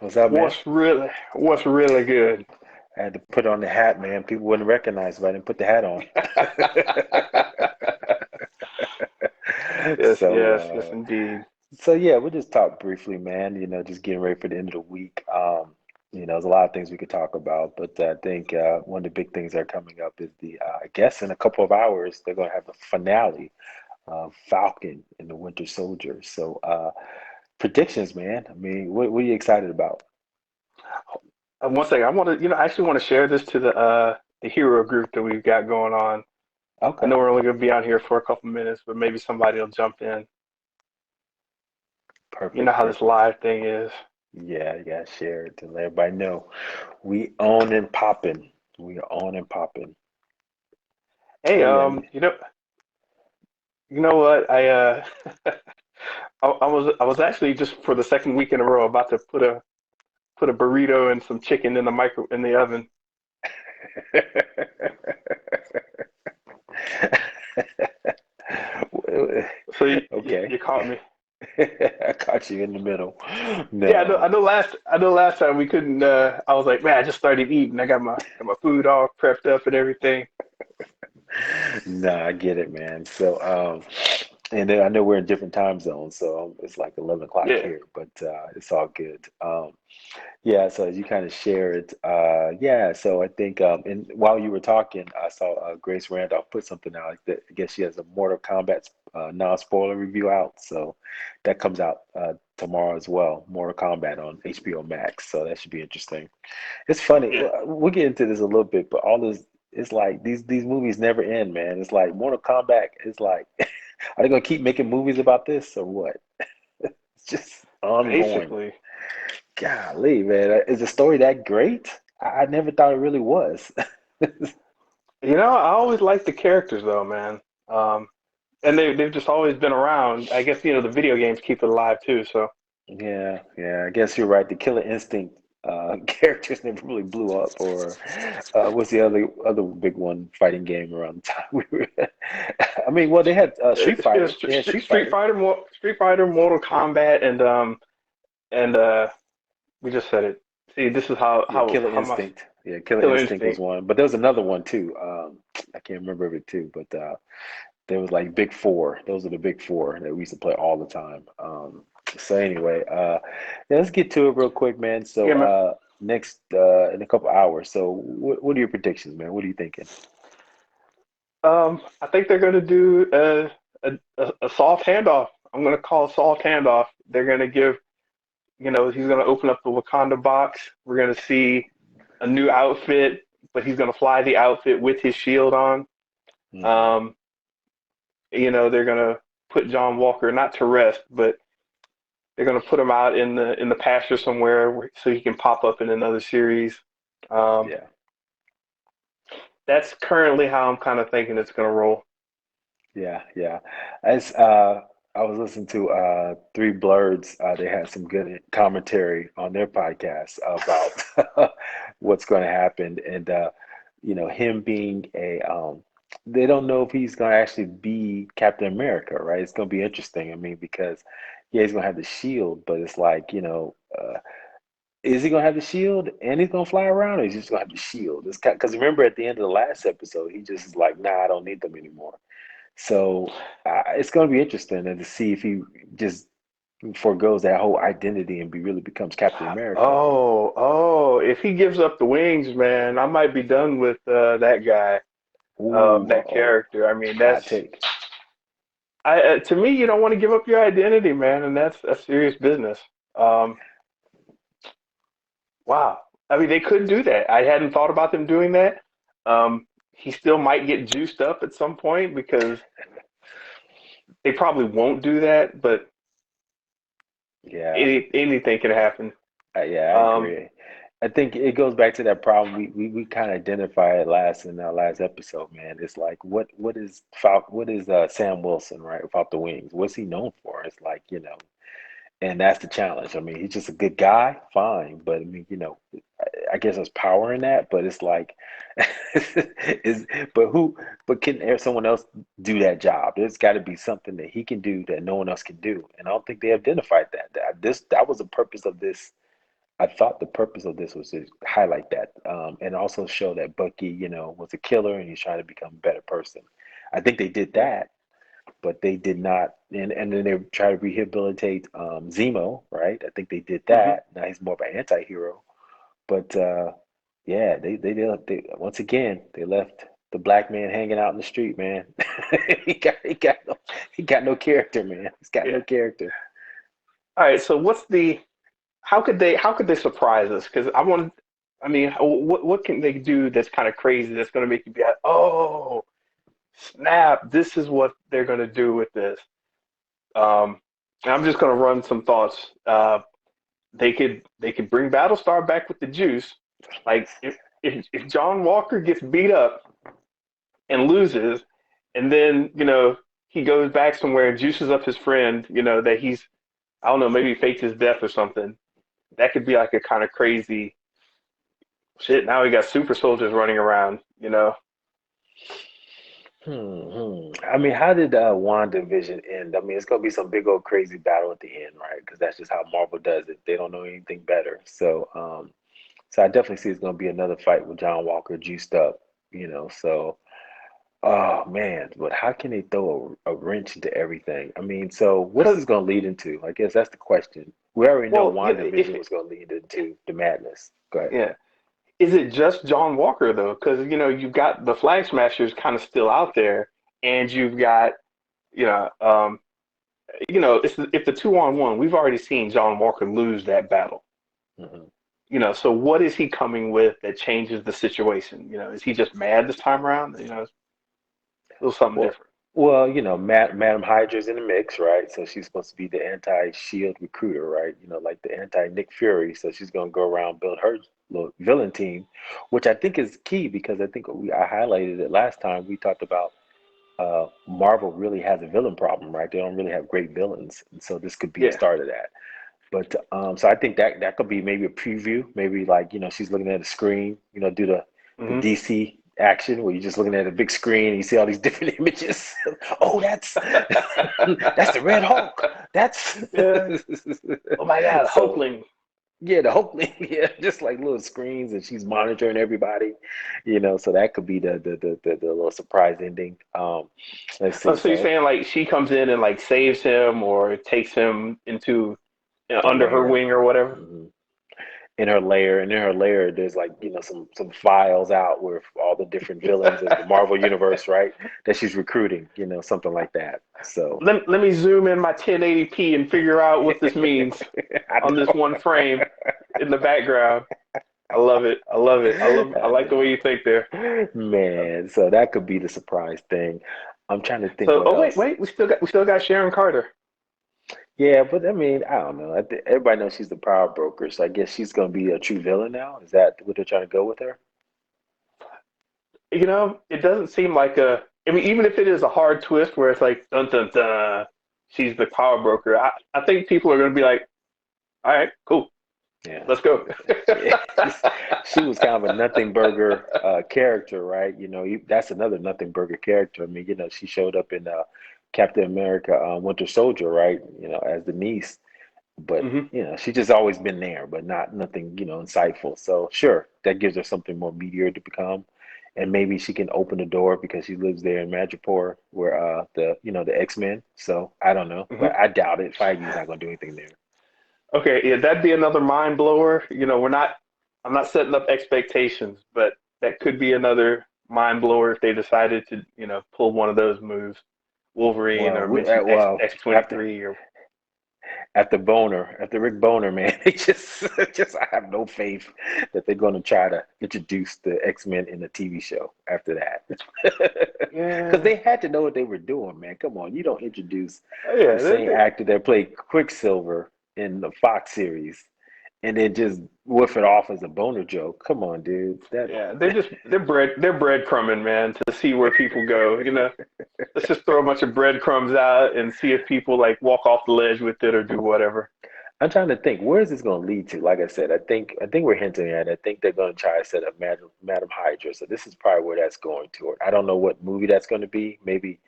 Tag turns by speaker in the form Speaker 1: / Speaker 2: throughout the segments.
Speaker 1: What's up, man?
Speaker 2: What's really good?
Speaker 1: I had to put on the hat, man. People wouldn't recognize if I didn't put the hat on.
Speaker 2: Yes,
Speaker 1: So,
Speaker 2: yes, yes, indeed.
Speaker 1: so, we'll just talk briefly, man. Just getting ready for the end of the week. There's a lot of things we could talk about, but I think one of the big things that are coming up is I guess in a couple of hours, they're going to have the finale of Falcon and the Winter Soldier. So, predictions, man. I mean, what are you excited about?
Speaker 2: One thing I want to, I actually want to share this to the hero group that we've got going on. I
Speaker 1: Okay,
Speaker 2: know we're only going to be on here for a couple minutes, but maybe somebody will jump in. You know
Speaker 1: perfect,
Speaker 2: how this
Speaker 1: perfect.
Speaker 2: live thing is.
Speaker 1: Yeah, you gotta share it to let everybody know. We on and popping. We are on and popping.
Speaker 2: Hey,
Speaker 1: Oh yeah,
Speaker 2: you know what? I was actually just for the second week in a row about to put a burrito and some chicken in the oven. So you, you,
Speaker 1: okay.
Speaker 2: you caught me.
Speaker 1: I caught you in the middle.
Speaker 2: Yeah, I know. I
Speaker 1: No,
Speaker 2: know. Last time we couldn't. I was like, man, I just started eating. I got my food all prepped up and everything.
Speaker 1: no, I get it, man. So, and then I know we're in different time zones, so it's like 11 o'clock
Speaker 2: Yeah,
Speaker 1: here, but it's all good. Yeah, so as you kind of shared, so I think, and while you were talking, I saw Grace Randolph put something out that I guess she has a Mortal Kombat non-spoiler review out, so that comes out tomorrow as well. Mortal Kombat on HBO Max, so that should be interesting. It's funny,
Speaker 2: yeah.
Speaker 1: we'll get into this a little bit, but all this, it's like these movies never end, man. It's like Mortal Kombat is like, are they gonna keep making movies about this or what? It's just ongoing.
Speaker 2: Basically,
Speaker 1: Golly, man, is the story that great? I never thought it really was.
Speaker 2: I always liked the characters though, man. Um, and they've just always been around. I guess the video games keep it alive too. So
Speaker 1: Yeah, yeah, I guess you're right. The Killer Instinct characters never really blew up, or what's the other big one fighting game around the time we were? I mean, well, they had Street
Speaker 2: yeah,
Speaker 1: Fighter. They had Street
Speaker 2: Street
Speaker 1: Fighter.
Speaker 2: Fighter, Street Fighter, Mortal Kombat, and we just said it. See, this is how
Speaker 1: Yeah,
Speaker 2: how
Speaker 1: Killer
Speaker 2: how my
Speaker 1: Instinct. Yeah, Killer
Speaker 2: Killer
Speaker 1: Instinct was
Speaker 2: Instinct.
Speaker 1: one, but there was another one too. I can't remember of it too, but there was like Big Four. Those are the Big Four that we used to play all the time. So anyway, yeah, let's get to it real quick, man. So
Speaker 2: Yeah, man.
Speaker 1: next in a couple hours. So what are your predictions, man? What are you thinking?
Speaker 2: I think they're going to do a soft handoff. I'm going to call a soft handoff. They're going to give, he's going to open up the Wakanda box. We're going to see a new outfit, but he's going to fly the outfit with his shield on.
Speaker 1: Hmm.
Speaker 2: Um, they're going to put John Walker not to rest, but they're going to put him out in the pasture somewhere so he can pop up in another series. Um,
Speaker 1: Yeah,
Speaker 2: that's currently how I'm kind of thinking it's going to roll.
Speaker 1: yeah, yeah. As I was listening to Three Blurds, they had some good commentary on their podcast about what's going to happen, and him being they don't know if he's going to actually be Captain America, right? It's going to be interesting. I mean, because yeah, he's going to have the shield, but it's like, is he going to have the shield and he's going to fly around, or is he just going to have the shield? It's because remember at the end of the last episode, he just is like, nah, I don't need them anymore. So it's going to be interesting and to see if he just forgoes that whole identity and really becomes Captain America.
Speaker 2: If he gives up the wings, man, I might be done with that guy,
Speaker 1: Ooh,
Speaker 2: that
Speaker 1: uh-oh.
Speaker 2: character. I mean,
Speaker 1: Hot take.
Speaker 2: to me, you don't want to give up your identity, man, and that's serious business. Um, wow. I mean, they could do that. I hadn't thought about them doing that. He still might get juiced up at some point because they probably won't do that, but
Speaker 1: Yeah,
Speaker 2: anything can happen.
Speaker 1: yeah, I
Speaker 2: Um,
Speaker 1: agree. I think it goes back to that problem we kind of identified last in our last episode, man. It's like what is Sam Wilson, right, without the wings? What's he known for? It's like, and that's the challenge. I mean, he's just a good guy, fine, but I mean, I guess there's power in that, but it's like, is but who? But can someone else do that job? There's got to be something that he can do that no one else can do, and I don't think they identified that. That was the purpose of this. I thought the purpose of this was to highlight that, and also show that Bucky, was a killer and he's trying to become a better person. I think they did
Speaker 2: Yeah.
Speaker 1: that, but they did not. And then they try to rehabilitate Zemo, right? I think they did
Speaker 2: Hmm.
Speaker 1: that. Now he's more of an anti-hero. But yeah, they once again they left the black man hanging out in the street, man. He got no character, man. He's got
Speaker 2: Yeah.
Speaker 1: no character.
Speaker 2: All right. So what's the how could they surprise us? Because I mean, what can they do that's kind of crazy that's going to make you be like, oh snap, this is what they're going to do with this. Um, and I'm just going to run some thoughts. They could bring Battlestar back with the juice. Like if John Walker gets beat up and loses, and then he goes back somewhere and juices up his friend, that he's I don't know, maybe faked his death or something. That could be like a kind of crazy shit. Now we got super soldiers running around.
Speaker 1: I mean, how did WandaVision end? I mean, it's gonna be some big old crazy battle at the end, right? Because that's just how Marvel does it. They don't know anything better. So I definitely see it's gonna be another fight with John Walker juiced up. So oh man, but how can they throw a wrench into everything? I mean, so what is
Speaker 2: Because
Speaker 1: this gonna lead into? I guess that's the question. We already know
Speaker 2: well, if
Speaker 1: WandaVision was gonna lead into the madness. Go ahead.
Speaker 2: yeah, is it just John Walker though? Because you've got the Flag Smashers kind of still out there, and you've got you know um, if the 2-on-1, we've already seen John Walker lose that battle.
Speaker 1: Mhm.
Speaker 2: So what is he coming with that changes the situation? Is he just mad this time around? It's a little something
Speaker 1: Well,
Speaker 2: different.
Speaker 1: Madam Hydra's in the mix, right? So she's supposed to be the anti-Shield recruiter, right? Like the anti-Nick Fury. So she's gonna go around build her little villain team, which I think is key because I think I highlighted it last time. We talked about Marvel really has a villain problem, right? They don't really have great villains, and so this could be a
Speaker 2: Yeah.
Speaker 1: start of that. But so I think that could be maybe a preview. Maybe like she's looking at a screen. Do the
Speaker 2: Hmm.
Speaker 1: DC action where you're just looking at a big screen and you see all these different images. Oh, that's that's the Red Hulk. That's
Speaker 2: Yeah. Oh my God,
Speaker 1: so
Speaker 2: Hulkling.
Speaker 1: yeah, the Hulk. Yeah, just like little screens and she's monitoring everybody. So that could be the little surprise ending. Let's
Speaker 2: Oh,
Speaker 1: see.
Speaker 2: so you're
Speaker 1: So
Speaker 2: saying like she comes in and like saves him or takes him into
Speaker 1: her
Speaker 2: under her
Speaker 1: layer.
Speaker 2: wing or whatever?
Speaker 1: Mhm. And in her layer there's like some files out with all the different villains of the Marvel universe, right, that she's recruiting, something like that. So
Speaker 2: Let me zoom in my 1080p and figure out what this means
Speaker 1: I
Speaker 2: on this one
Speaker 1: know.
Speaker 2: frame in the background. I love it. I love it. I
Speaker 1: I
Speaker 2: like the way you think there.
Speaker 1: know, man, so that could be the surprise thing. I'm trying to think
Speaker 2: So,
Speaker 1: what
Speaker 2: oh wait,
Speaker 1: else.
Speaker 2: wait, we still got Sharon Carter.
Speaker 1: Yeah, but I mean, I don't know. Everybody knows she's the power broker, so I guess she's gonna be a true villain now. Is that what they're trying to go with her?
Speaker 2: It doesn't seem like a. I mean, even if it is a hard twist where it's like dun dun dun, she's the power broker. I think people are going to be like, all right, cool,
Speaker 1: Yeah.
Speaker 2: let's go.
Speaker 1: Yeah, she was kind of a nothing burger character, right? That's another nothing burger character. I mean, she showed up in Captain America, Winter Soldier, right? As the niece, but
Speaker 2: Hmm.
Speaker 1: she's just always been there, but not nothing, insightful. So sure, that gives her something more meteor to become, and maybe she can open the door because she lives there in Madripoor, where the X-Men. So I don't know,
Speaker 2: Hmm.
Speaker 1: but I doubt it. Feige's not gonna do anything there.
Speaker 2: Okay, yeah, that'd be another mind blower. We're not. I'm not setting up expectations, but that could be another mind blower if they decided to, pull one of those moves, Wolverine
Speaker 1: Well,
Speaker 2: or mention X twenty
Speaker 1: after
Speaker 2: three or.
Speaker 1: After Rick Boner, man, they just I have no faith that they're going to try to introduce the X-Men in the TV show after that. Because
Speaker 2: Yeah,
Speaker 1: they had to know what they were doing, man. Come on, you don't introduce the
Speaker 2: yeah,
Speaker 1: same actor that played Quicksilver in the Fox series and then just whiff it off as a boner joke. Come on, dude. That
Speaker 2: yeah. They're breadcrumbing, man, to see where people go. Let's just throw a bunch of breadcrumbs out and see if people like walk off the ledge with it or do whatever.
Speaker 1: I'm trying to think, where is this going to lead to? Like I said, I think we're hinting at it. I think they're going to try to set up Madam Hydra. So this is probably where that's going toward. I don't know what movie that's going to be. Maybe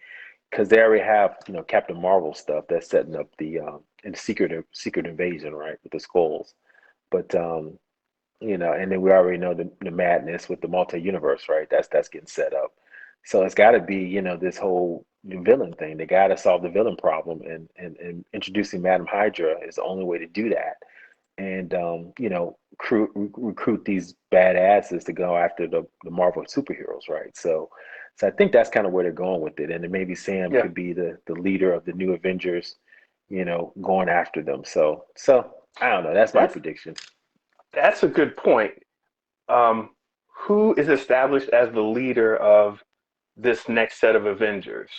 Speaker 1: because they already have, Captain Marvel stuff that's setting up the in Secret Invasion, right, with the skulls. But and then we already know the madness with the multi-universe, right? That's getting set up. So it's got to be, this whole villain thing. They got to solve the villain problem, and introducing Madam Hydra is the only way to do that. And recruit these badasses to go after the Marvel superheroes, right? So I think that's kind of where they're going with it. And then maybe Sam
Speaker 2: Yeah,
Speaker 1: could be the leader of the new Avengers, going after them. So I don't know. That's my
Speaker 2: that's
Speaker 1: prediction.
Speaker 2: that's a good point. Um, who is established as the leader of this next set of Avengers?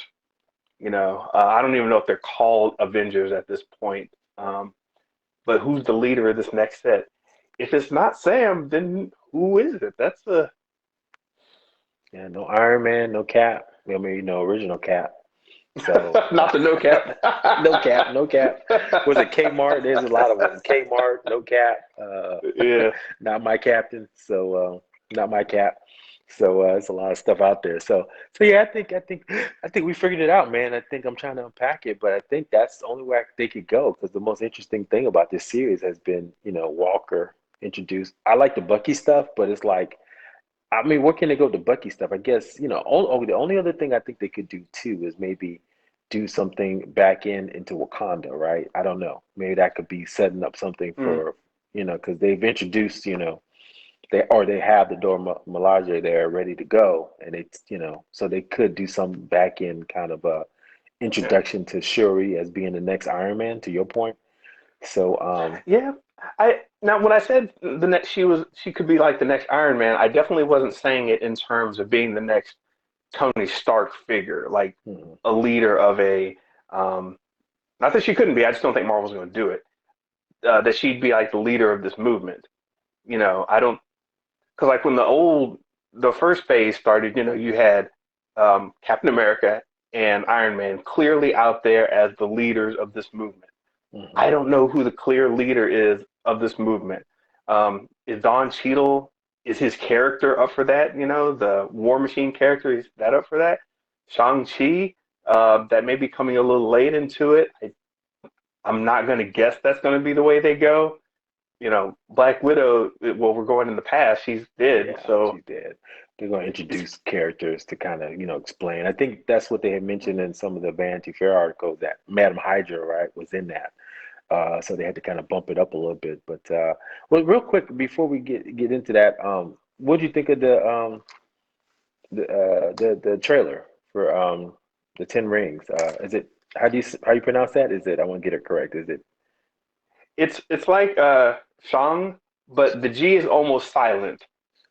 Speaker 2: I don't even know if they're called Avengers at this point. But who's the leader of this next set? If it's not Sam, then who is it? That's a
Speaker 1: Yeah, no Iron Man, no Cap. I mean, original Cap. So
Speaker 2: not the no cap.
Speaker 1: no Cap, no Cap. Was it Kmart? There's a lot of them. Kmart, no Cap.
Speaker 2: Yeah,
Speaker 1: Not my captain. So not my Cap. So it's a lot of stuff out there. So yeah, I think we figured it out, man. I think I'm trying to unpack it, but I think that's the only way they could go because the most interesting thing about this series has been, Walker introduced. I like the Bucky stuff, but it's like I mean, what can they go to Bucky stuff? I guess, the only other thing I think they could do too is maybe do something back into Wakanda, right? I don't know. Maybe that could be setting up something
Speaker 2: mm,
Speaker 1: for, because they've introduced, they have the Dora Milaje there ready to go, and so they could do some back end kind of
Speaker 2: yeah,
Speaker 1: introduction to Shuri as being the next Iron Man. To your point, so
Speaker 2: yeah. I now when I said the next, she could be like the next Iron Man. I definitely wasn't saying it in terms of being the next Tony Stark figure, like
Speaker 1: mhm.
Speaker 2: a leader of a. Um, Not that she couldn't be. I just don't think Marvel's going to do it. That she'd be like the leader of this movement. I don't because like when the first phase started, you had Captain America and Iron Man clearly out there as the leaders of this movement.
Speaker 1: Mhm.
Speaker 2: I don't know who the clear leader is of this movement. Is Don Cheadle, is his character up for that? The War Machine character, is that up for that? Shang-Chi, that may be coming a little late into it. I'm not going to guess that's going to be the way they go. Black Widow, well, we're going in the past. She's dead.
Speaker 1: Yeah,
Speaker 2: So
Speaker 1: she's dead. They're going to
Speaker 2: it's,
Speaker 1: introduce characters to kind of, explain. I think that's what they had mentioned in some of the Vanity Fair articles that Madam Hydra, right, was in that. So they had to kind of bump it up a little bit. But well, real quick before we get into that, what do you think of the trailer for the Ten Rings? Is it how you pronounce that? Is it I want to get it correct? Is it
Speaker 2: it's like Shang, but the G is almost silent.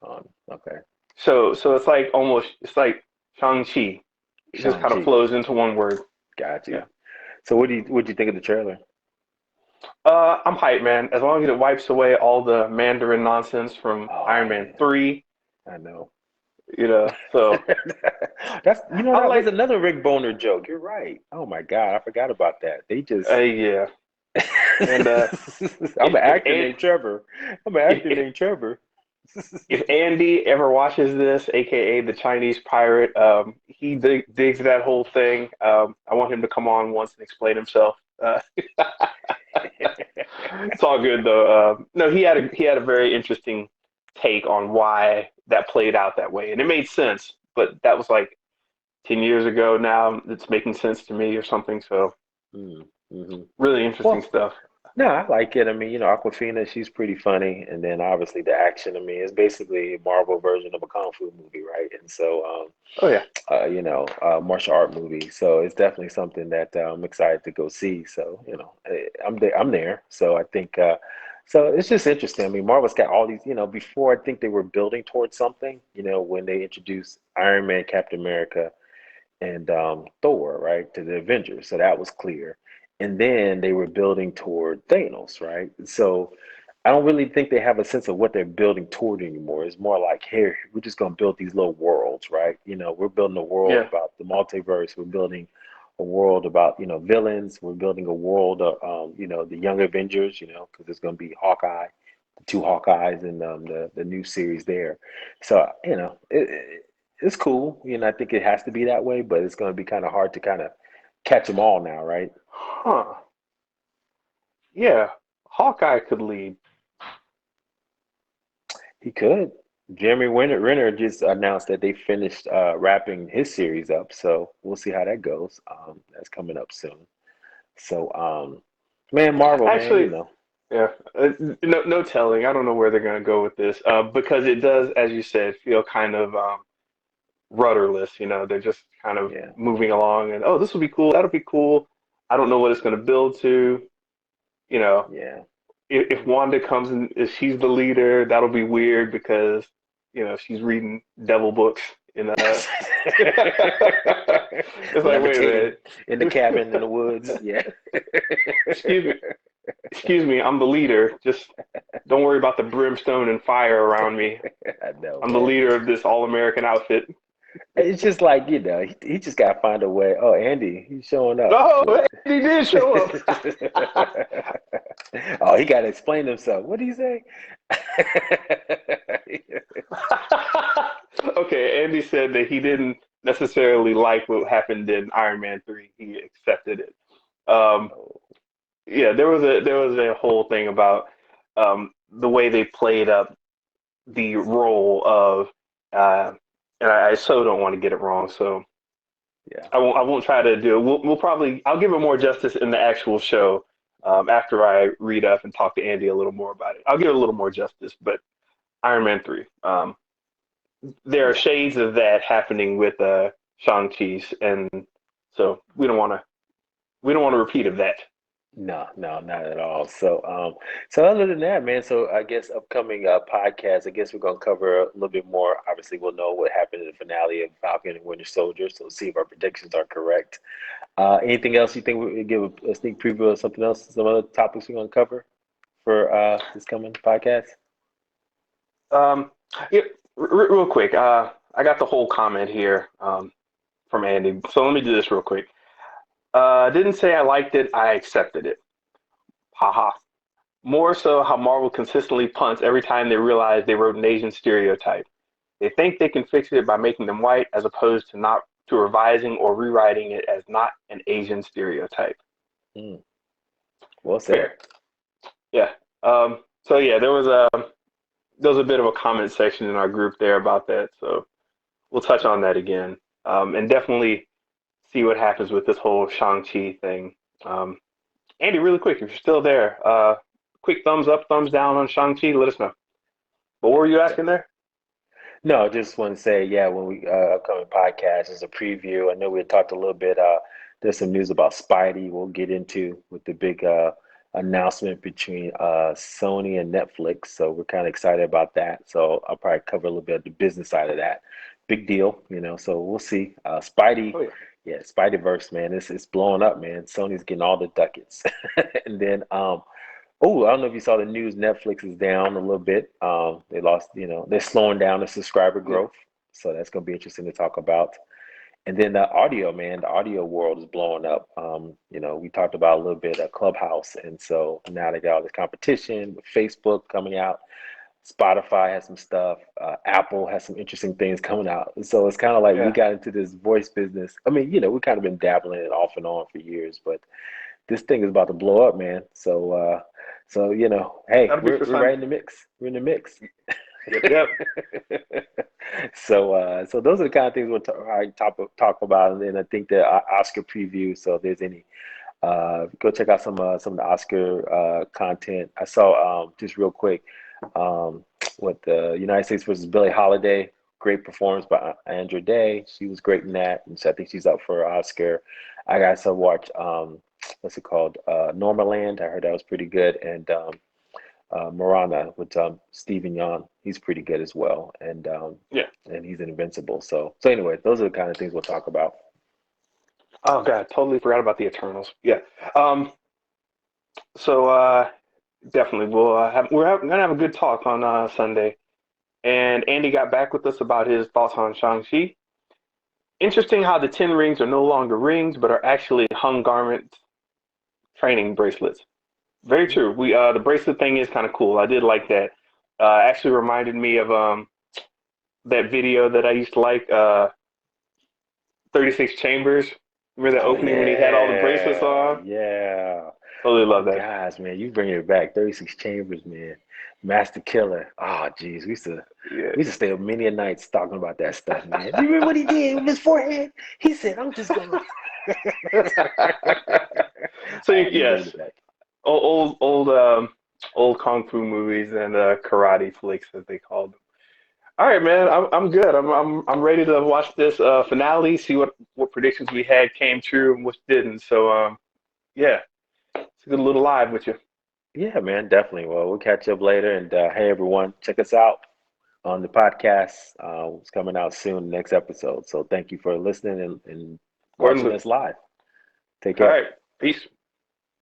Speaker 1: okay,
Speaker 2: So it's like Shang-Chi. It just
Speaker 1: Shang
Speaker 2: kind of
Speaker 1: Chi?
Speaker 2: flows into one word.
Speaker 1: Got
Speaker 2: Yeah.
Speaker 1: you. So what do you think of the trailer?
Speaker 2: I'm hyped, man. As long as it wipes away all the Mandarin nonsense from
Speaker 1: Oh
Speaker 2: Iron Man
Speaker 1: yeah,
Speaker 2: 3,
Speaker 1: I know.
Speaker 2: So I
Speaker 1: That was
Speaker 2: like,
Speaker 1: another Rick Boner joke. You're right. Oh my God, I forgot about that. They just
Speaker 2: yeah. And
Speaker 1: I'm
Speaker 2: if
Speaker 1: an
Speaker 2: if
Speaker 1: actor
Speaker 2: and
Speaker 1: named Trevor. I'm an actor
Speaker 2: if
Speaker 1: named Trevor.
Speaker 2: if Andy ever watches this, aka the Chinese pirate, he digs that whole thing. I want him to come on once and explain himself. It's all good though. No, he had a very interesting take on why that played out that way, and it made sense. But that was like 10 years ago. Now it's making sense to me or something. So
Speaker 1: Mm-hmm.
Speaker 2: really interesting
Speaker 1: Well,
Speaker 2: stuff.
Speaker 1: no, I like it. I mean, Aquafina, she's pretty funny, and then obviously the action. I mean, it's basically a Marvel version of a kung fu movie, right? And so,
Speaker 2: Oh yeah,
Speaker 1: martial art movie. So it's definitely something that I'm excited to go see. So, I'm there. I'm there. So I think, so it's just interesting. I mean, Marvel's got all these, before I think they were building towards something, when they introduced Iron Man, Captain America, and Thor, right, to the Avengers. So that was clear. And then they were building toward Thanos, right? So I don't really think they have a sense of what they're building toward anymore. It's more like, here, we're just going to build these little worlds, right? We're building a world
Speaker 2: yeah.
Speaker 1: about the multiverse. We're building a world about, villains. We're building a world of, the Young Avengers, because there's going to be Hawkeye, the two Hawkeyes, and the new series there. So, it's cool. I think it has to be that way, but it's going to be kind of hard to kind of catch them all now, right?
Speaker 2: Huh. Yeah. Hawkeye could lead.
Speaker 1: He could. Renner just announced that they finished wrapping his series up, so we'll see how that goes. That's coming up soon. So, man, Marvel, man,
Speaker 2: Actually, yeah. No telling. I don't know where they're going to go with this because it does, as you said, feel kind of rudderless. They're just kind of
Speaker 1: yeah,
Speaker 2: moving along, and oh, this will be cool. That'll be cool. I don't know what it's going to build to. You know,
Speaker 1: yeah.
Speaker 2: if Wanda comes and if she's the leader, that'll be weird because she's reading devil books in it's like, wait
Speaker 1: Levitating
Speaker 2: a
Speaker 1: in the cabin in the
Speaker 2: minute.
Speaker 1: woods. Yeah.
Speaker 2: excuse me, excuse me, I'm the leader. Just don't worry about the brimstone and fire around me.
Speaker 1: I know,
Speaker 2: I'm the
Speaker 1: man.
Speaker 2: leader of this all-American outfit.
Speaker 1: It's just like, he just got to find a way. Oh, Andy, he's showing up.
Speaker 2: Oh,
Speaker 1: What?
Speaker 2: he did show up.
Speaker 1: Oh, he got to explain himself. What did he say?
Speaker 2: Okay, Andy said that he didn't necessarily like what happened in Iron Man 3. He accepted it. Um,
Speaker 1: Oh,
Speaker 2: yeah, there was a whole thing about the way they played up the role of, uh, and I so don't want to get it wrong, so
Speaker 1: yeah.
Speaker 2: I won't try to do it. We'll probably I'll give it more justice in the actual show after I read up and talk to Andy a little more about it. I'll give it a little more justice, but Iron Man 3. There are
Speaker 1: Yeah.
Speaker 2: shades of that happening with Shang-Chi, and so we don't want to repeat of that.
Speaker 1: No, no, not at all. So other than that, man, so I guess upcoming podcast, I guess we're gonna cover a little bit more. Obviously, we'll know what happened in the finale of Falcon and Winter Soldier, so see if our predictions are correct. Anything else you think we would give a sneak preview of something else, some other topics we're gonna cover for this coming podcast?
Speaker 2: Um, yeah, real quick, I got the whole comment here from Andy, so let me do this real quick. Didn't say I liked it, I accepted it. Haha. More so how Marvel consistently punts every time they realize they wrote an Asian stereotype. They think they can fix it by making them white as opposed to revising or rewriting it as not an Asian stereotype.
Speaker 1: Hmm. Well said.
Speaker 2: Fair. Yeah. So yeah, there was a bit of a comment section in our group there about that. So we'll touch on that again. And definitely see what happens with this whole Shang-Chi thing. Um, Andy, really quick, if you're still there, quick thumbs up, thumbs down on Shang-Chi, let us know. But what were you asking there?
Speaker 1: No, just want to say, yeah, when we upcoming podcast is a preview. I know we had talked a little bit. There's some news about Spidey. We'll get into with the big announcement between Sony and Netflix. So we're kind of excited about that. So I'll probably cover a little bit of the business side of that. Big deal, So we'll see. Spidey,
Speaker 2: Oh yeah.
Speaker 1: yeah, Spideyverse, man, it's blowing up, man. Sony's getting all the ducats, and then oh, I don't know if you saw the news. Netflix is down a little bit. They lost, they're slowing down the subscriber
Speaker 2: Yeah.
Speaker 1: growth. So that's going to be interesting to talk about. And then the audio, man, the audio world is blowing up. We talked about a little bit of Clubhouse. And so now they got all this competition with Facebook coming out. Spotify has some stuff. Apple has some interesting things coming out. So it's kind of like we
Speaker 2: Yeah.
Speaker 1: got into this voice business. I mean, we've kind of been dabbling in it off and on for years, but this thing is about to blow up, man. So hey,
Speaker 2: That'll be
Speaker 1: we're
Speaker 2: for
Speaker 1: we're right
Speaker 2: Sunday.
Speaker 1: in the mix. We're in the mix.
Speaker 2: Yep. Yep.
Speaker 1: So those are the kind of things we'll talk about, and then I think the Oscar preview. So if there's any, go check out some of the Oscar content. I saw just real quick, what the United States versus Billie Holiday. Great performance by Andra Day. She was great in that, and so I think she's up for an Oscar. I also watched what's it called? Normaland. I heard that was pretty good, and Marana with Stephen Yeun. He's pretty good as well,
Speaker 2: Yeah.
Speaker 1: and he's invincible. So anyway, those are the kind of things we'll talk about.
Speaker 2: Oh God, totally forgot about the Eternals. Yeah. Um. So definitely we're gonna have a good talk on Sunday. And Andy got back with us about his thoughts on Shang-Chi. Interesting how the 10 rings are no longer rings, but are actually hung garment training bracelets. Very
Speaker 1: Yeah.
Speaker 2: true. We the bracelet thing is kind of cool. I did like that. Actually reminded me of that video that I used to like, 36 Chambers. Remember the
Speaker 1: Oh
Speaker 2: opening when he had all the bracelets
Speaker 1: yeah,
Speaker 2: on?
Speaker 1: yeah.
Speaker 2: Totally
Speaker 1: Oh
Speaker 2: love that.
Speaker 1: gosh, man, you bring it back. 36 Chambers, man. Master Killer. Oh, geez,
Speaker 2: Yeah.
Speaker 1: we used to stay up many a nights talking about that stuff, man. Do you remember what he did with his forehead? He said, "I'm just gonna."
Speaker 2: So
Speaker 1: Oh, you bring
Speaker 2: yes,
Speaker 1: it back.
Speaker 2: old kung fu movies and karate flicks as they called them. All right, man. I'm good. I'm ready to watch this finale. See what predictions we had came true and which didn't. So yeah, it's a good little live with you.
Speaker 1: Yeah, man, definitely. Well, we'll catch up later, and hey, everyone, check us out on the podcast. It's coming out soon, next episode. So thank you for listening and watching
Speaker 2: Accordingly.
Speaker 1: us live. Take
Speaker 2: All
Speaker 1: care.
Speaker 2: right. Peace.